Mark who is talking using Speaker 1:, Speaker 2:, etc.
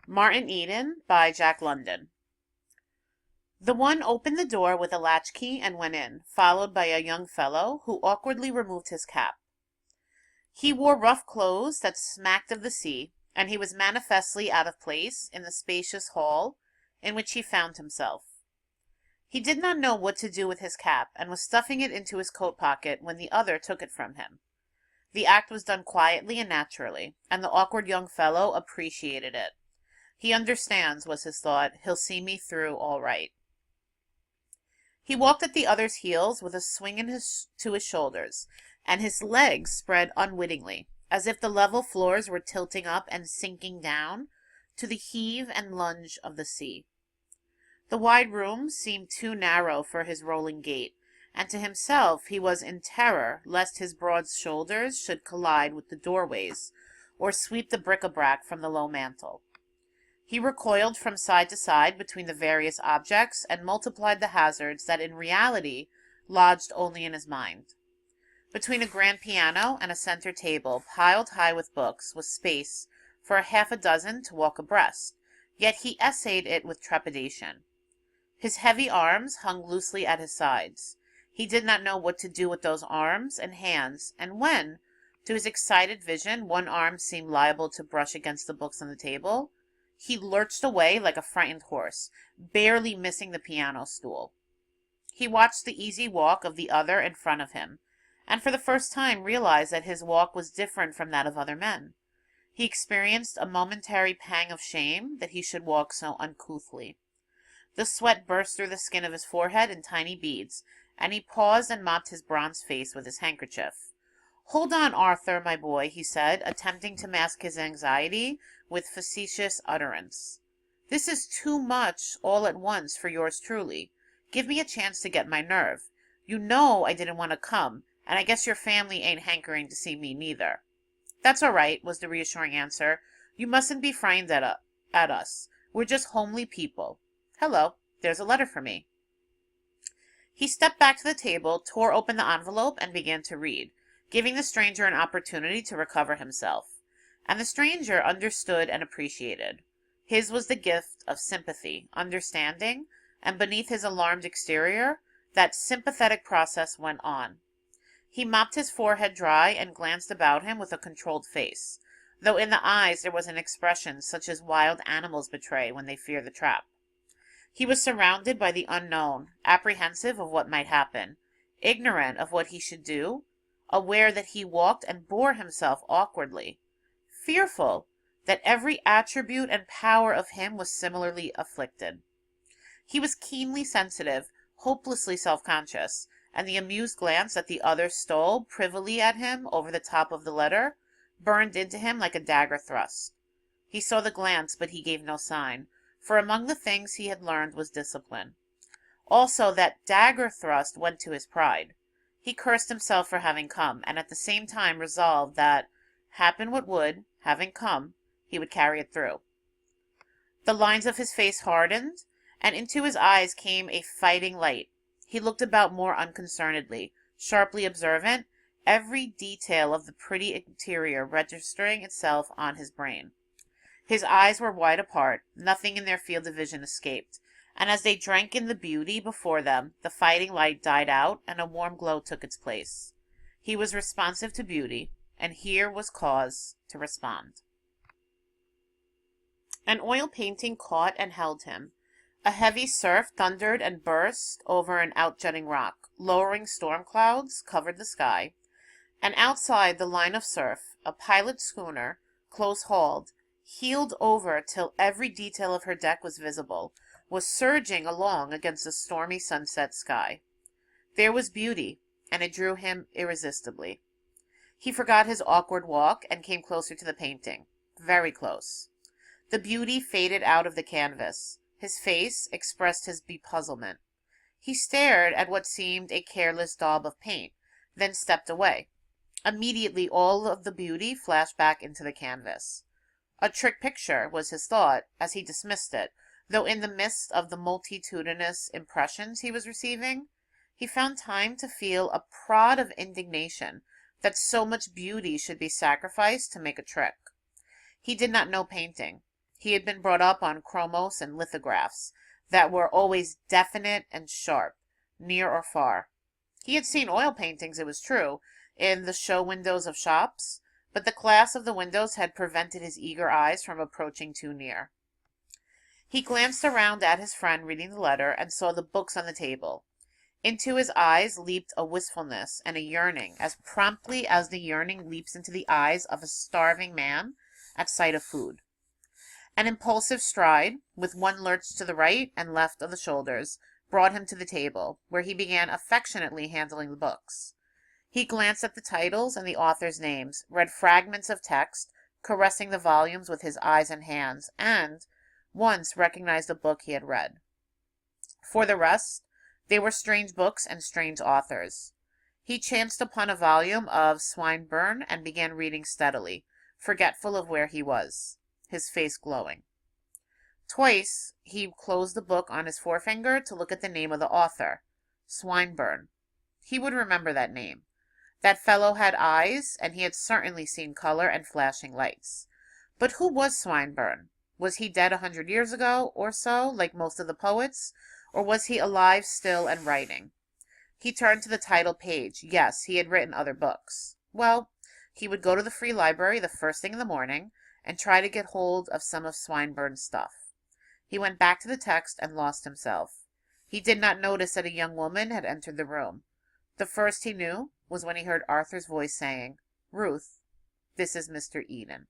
Speaker 1: Martin Eden by Jack London. The one opened the door with a latchkey and went in, followed by a young fellow who awkwardly removed his cap. He wore rough clothes that smacked of the sea, and he was manifestly out of place in the spacious hall in which he found himself. He did not know what to do with his cap, and was stuffing it into his coat pocket when the other took it from him. The act was done quietly and naturally, and the awkward young fellow appreciated it. He understands, was his thought. He'll see me through all right. He walked at the other's heels with a swing to his shoulders, and his legs spread unwittingly, as if the level floors were tilting up and sinking down to the heave and lunge of the sea. The wide room seemed too narrow for his rolling gait, and to himself he was in terror lest his broad shoulders should collide with the doorways, or sweep the bric-a-brac from the low mantel. He recoiled from side to side between the various objects and multiplied the hazards that in reality lodged only in his mind. Between a grand piano and a center table piled high with books was space for half a dozen to walk abreast, yet he essayed it with trepidation. His heavy arms hung loosely at his sides. He did not know what to do with those arms and hands, and when, to his excited vision, one arm seemed liable to brush against the books on the table, he lurched away like a frightened horse, barely missing the piano stool. He watched the easy walk of the other in front of him, and for the first time realized that his walk was different from that of other men. He experienced a momentary pang of shame that he should walk so uncouthly. The sweat burst through the skin of his forehead in tiny beads, and he paused and mopped his bronzed face with his handkerchief. "Hold on, Arthur, my boy," he said, attempting to mask his anxiety with facetious utterance. "This is too much all at once for yours truly. Give me a chance to get my nerve. You know I didn't want to come, and I guess your family ain't hankering to see me neither." "That's all right," was the reassuring answer. "You mustn't be frightened at us. We're just homely people. Hello, there's a letter for me." He stepped back to the table, tore open the envelope, and began to read, giving the stranger an opportunity to recover himself. And the stranger understood and appreciated. His was the gift of sympathy, understanding, and beneath his alarmed exterior, that sympathetic process went on. He mopped his forehead dry and glanced about him with a controlled face, though in the eyes there was an expression such as wild animals betray when they fear the trap. He was surrounded by the unknown, apprehensive of what might happen, ignorant of what he should do, aware that he walked and bore himself awkwardly, fearful that every attribute and power of him was similarly afflicted. He was keenly sensitive, hopelessly self-conscious, and the amused glance that the other stole privily at him over the top of the letter burned into him like a dagger thrust. He saw the glance, but he gave no sign, for among the things he had learned was discipline. Also, that dagger thrust went to his pride. He cursed himself for having come, and at the same time resolved that, happen what would, having come, he would carry it through. The lines of his face hardened, and into his eyes came a fighting light. He looked about more unconcernedly, sharply observant, every detail of the pretty interior registering itself on his brain. His eyes were wide apart, nothing in their field of vision escaped, and as they drank in the beauty before them, the fighting light died out and a warm glow took its place. He was responsive to beauty, and here was cause to respond. An oil painting caught and held him. A heavy surf thundered and burst over an outjutting rock. Lowering storm clouds covered the sky, and outside the line of surf, a pilot schooner, close-hauled, heeled over till every detail of her deck was visible, was surging along against the stormy sunset sky. There was beauty, and it drew him irresistibly. He forgot his awkward walk and came closer to the painting, very close. The beauty faded out of the canvas. His face expressed his bepuzzlement. He stared at what seemed a careless daub of paint, then stepped away. Immediately all of the beauty flashed back into the canvas. A trick picture, was his thought, as he dismissed it, though in the midst of the multitudinous impressions he was receiving, he found time to feel a prod of indignation that so much beauty should be sacrificed to make a trick. He did not know painting. He had been brought up on chromos and lithographs that were always definite and sharp, near or far. He had seen oil paintings, it was true, in the show windows of shops, but the glass of the windows had prevented his eager eyes from approaching too near. He glanced around at his friend reading the letter and saw the books on the table. Into his eyes leaped a wistfulness and a yearning, as promptly as the yearning leaps into the eyes of a starving man at sight of food. An impulsive stride, with one lurch to the right and left of the shoulders, brought him to the table, where he began affectionately handling the books. He glanced at the titles and the authors' names, read fragments of text, caressing the volumes with his eyes and hands, and once recognized the book he had read. For the rest, they were strange books and strange authors. He chanced upon a volume of Swinburne and began reading steadily, forgetful of where he was, his face glowing. Twice he closed the book on his forefinger to look at the name of the author, Swinburne. He would remember that name. That fellow had eyes, and he had certainly seen color and flashing lights. But who was Swinburne? Was he dead 100 years ago, or so, like most of the poets? Or was he alive still and writing? He turned to the title page. Yes, he had written other books. Well, he would go to the free library the first thing in the morning and try to get hold of some of Swinburne's stuff. He went back to the text and lost himself. He did not notice that a young woman had entered the room. The first he knew was when he heard Arthur's voice saying, "Ruth, this is Mr. Eden."